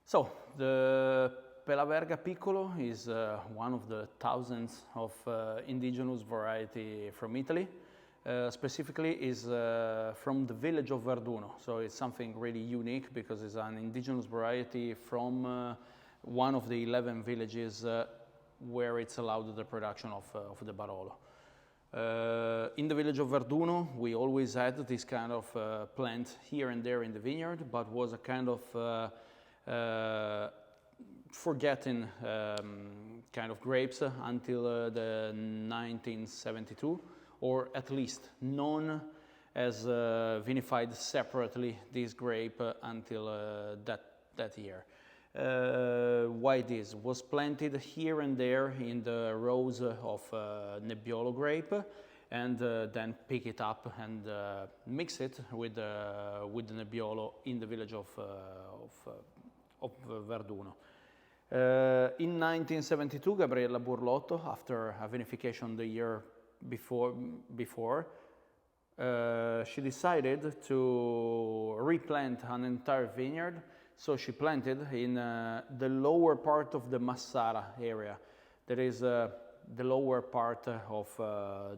So, the Pelaverga Piccolo is one of the thousands of indigenous variety from Italy. Specifically is from the village of Verduno, so it's something really unique because it's an indigenous variety from one of the 11 villages where it's allowed the production of the Barolo. In the village of Verduno, we always had this kind of plant here and there in the vineyard, but was a kind of forgotten kind of grapes until the 1972, or at least known as vinified separately this grape until that year. Why this? Was planted here and there in the rows of Nebbiolo grape, and then pick it up and mix it with the Nebbiolo in the village of Verduno. In 1972, Gabriella Burlotto, after a vinification the year before, she decided to replant an entire vineyard. So she planted in the lower part of the Massara area. That is the lower part of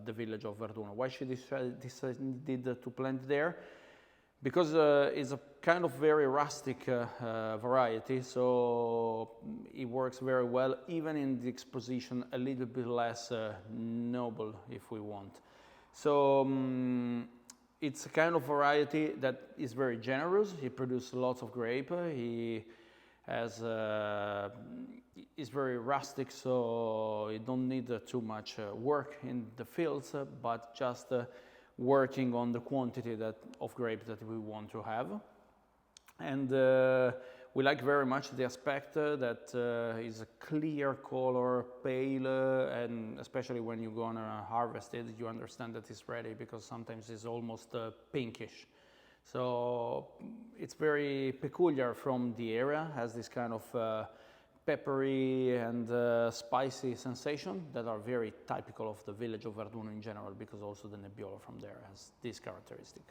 the village of Verduno. Why she decided to plant there? Because it's a kind of very rustic variety, so it works very well, even in the exposition a little bit less noble, if we want. So it's a kind of variety that is very generous. He produces lots of grape. He has is very rustic, so you don't need too much work in the fields, but just working on the quantity of grape that we want to have. And we like very much the aspect that is a clear color, pale, and especially when you're gonna harvest it, you understand that it's ready, because sometimes it's almost pinkish. So it's very peculiar from the area, has this kind of peppery and spicy sensation that are very typical of the village of Verduno in general, because also the Nebbiolo from there has this characteristic.